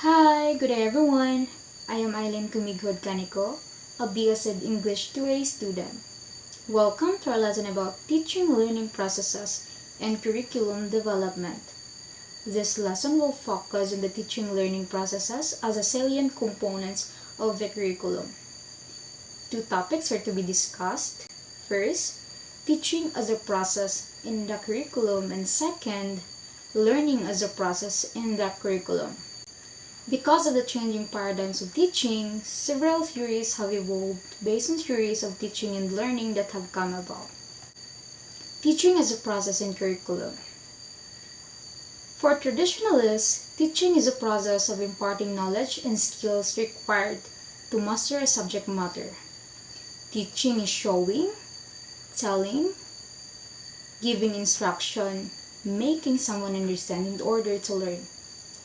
Hi, good day everyone. I am Eileen Kumighod Kaniko, a BSed English 2A student. Welcome to our lesson about teaching learning processes and curriculum development. This lesson will focus on the teaching learning processes as a salient components of the curriculum. Two topics are to be discussed. First, teaching as a process in the curriculum, and second, learning as a process in the curriculum. Because of the changing paradigms of teaching, several theories have evolved based on theories of teaching and learning that have come about. Teaching as a process in curriculum. For traditionalists, teaching is a process of imparting knowledge and skills required to master a subject matter. Teaching is showing, telling, giving instruction, making someone understand in order to learn.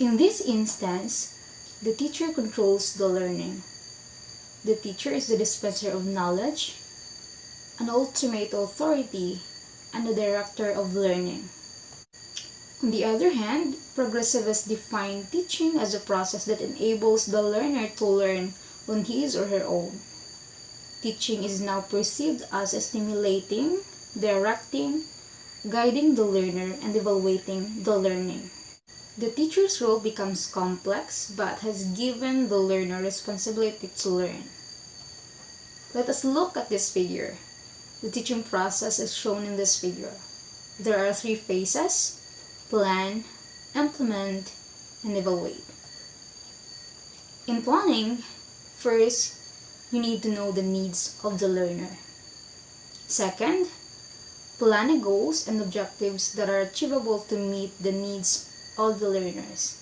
In this instance, the teacher controls the learning. The teacher is the dispenser of knowledge, an ultimate authority, and the director of learning. On the other hand, progressivists define teaching as a process that enables the learner to learn on his or her own. Teaching is now perceived as stimulating, directing, guiding the learner, and evaluating the learning. The teacher's role becomes complex but has given the learner responsibility to learn. Let us look at this figure. The teaching process is shown in this figure. There are three phases: plan, implement, and evaluate. In planning, first, you need to know the needs of the learner. Second, plan goals and objectives that are achievable to meet the needs of the learners.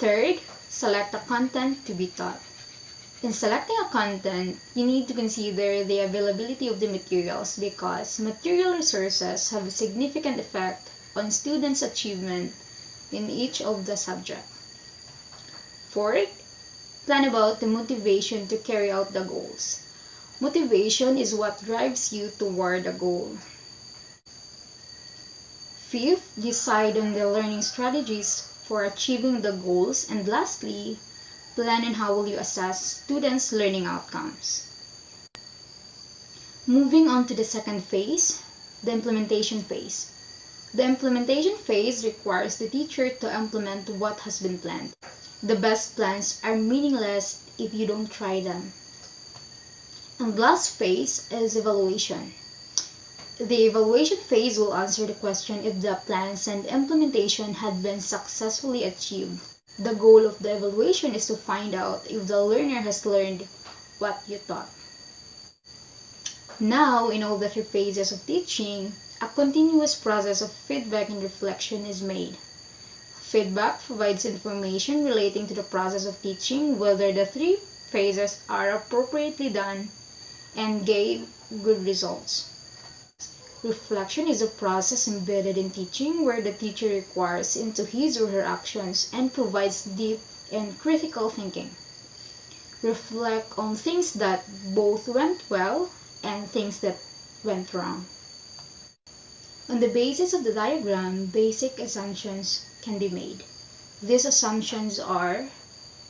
Third, select a content to be taught. In selecting a content, you need to consider the availability of the materials because material resources have a significant effect on students' achievement in each of the subjects. Fourth, plan about the motivation to carry out the goals. Motivation is what drives you toward a goal. Fifth, decide on the learning strategies for achieving the goals. And lastly, plan on how will you assess students' learning outcomes. Moving on to the second phase, the implementation phase. The implementation phase requires the teacher to implement what has been planned. The best plans are meaningless if you don't try them. And last phase is evaluation. The evaluation phase will answer the question if the plans and implementation had been successfully achieved. The goal of the evaluation is to find out if the learner has learned what you taught. Now, in all the three phases of teaching, a continuous process of feedback and reflection is made. Feedback provides information relating to the process of teaching, whether the three phases are appropriately done and gave good results. Reflection is a process embedded in teaching where the teacher inquires into his or her actions and provides deep and critical thinking. Reflect on things that both went well and things that went wrong. On the basis of the diagram, basic assumptions can be made. These assumptions are: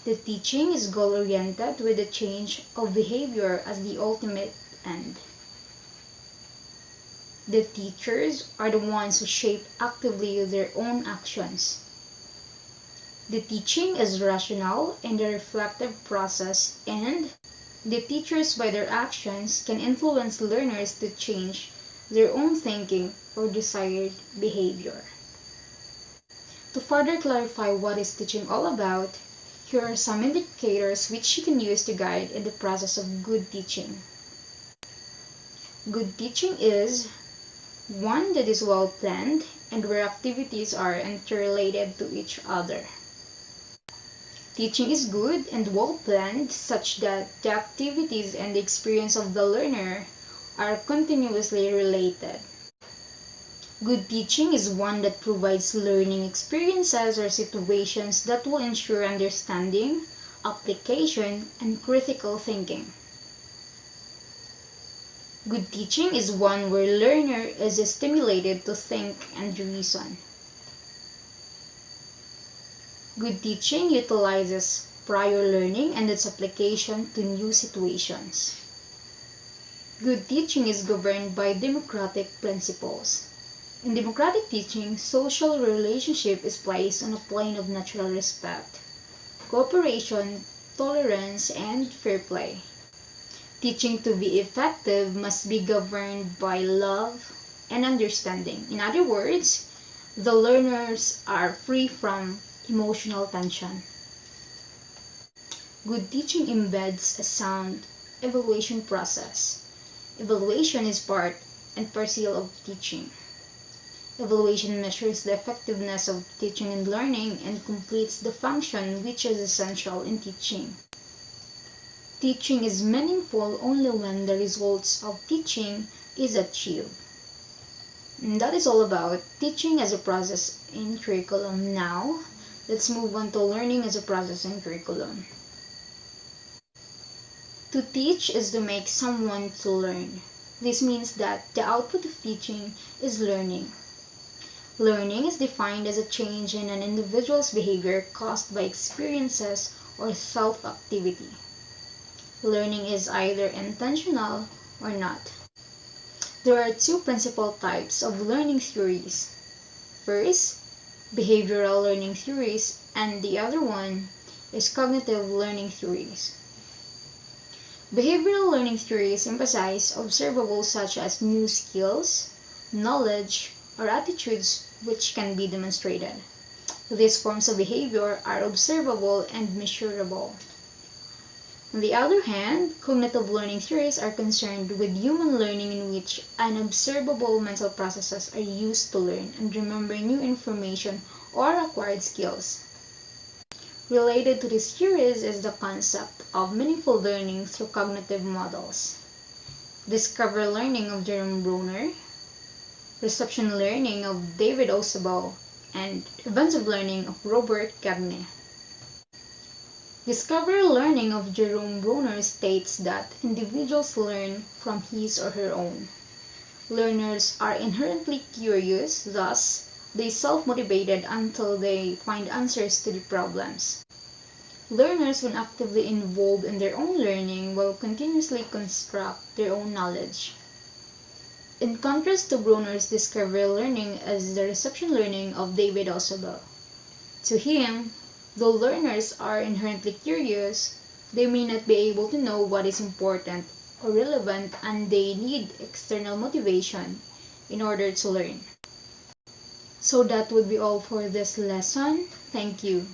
the teaching is goal-oriented with the change of behavior as the ultimate end. The teachers are the ones who shape actively their own actions. The teaching is rational and a reflective process, and the teachers by their actions can influence learners to change their own thinking or desired behavior. To further clarify what is teaching all about, here are some indicators which you can use to guide in the process of good teaching. Good teaching is one that is well planned and where activities are interrelated to each other. Teaching is good and well planned such that the activities and the experience of the learner are continuously related. Good teaching is one that provides learning experiences or situations that will ensure understanding, application, and critical thinking. Good teaching is one where learner is stimulated to think and reason. Good teaching utilizes prior learning and its application to new situations. Good teaching is governed by democratic principles. In democratic teaching, social relationship is placed on a plane of natural respect, cooperation, tolerance, and fair play. Teaching to be effective must be governed by love and understanding. In other words, the learners are free from emotional tension. Good teaching embeds a sound evaluation process. Evaluation is part and parcel of teaching. Evaluation measures the effectiveness of teaching and learning and completes the function which is essential in teaching. Teaching is meaningful only when the results of teaching is achieved. And that is all about teaching as a process in curriculum. Now, let's move on to learning as a process in curriculum. To teach is to make someone to learn. This means that the output of teaching is learning. Learning is defined as a change in an individual's behavior caused by experiences or self-activity. Learning is either intentional or not. There are two principal types of learning theories. First, behavioral learning theories, and the other one is cognitive learning theories. Behavioral learning theories emphasize observables such as new skills, knowledge, or attitudes which can be demonstrated. These forms of behavior are observable and measurable. On the other hand, cognitive learning theories are concerned with human learning in which unobservable mental processes are used to learn and remember new information or acquired skills. Related to this theories is the concept of meaningful learning through cognitive models. Discover learning of Jerome Bruner, reception learning of David Ausubel, and evasive learning of Robert Gagne. Discovery learning of Jerome Bruner states that individuals learn from his or her own. Learners are inherently curious, thus, they self-motivated until they find answers to the problems. Learners, when actively involved in their own learning, will continuously construct their own knowledge. In contrast to Bruner's discovery learning as the reception learning of David Ausubel. To him, though learners are inherently curious, they may not be able to know what is important or relevant, and they need external motivation in order to learn. So that would be all for this lesson. Thank you.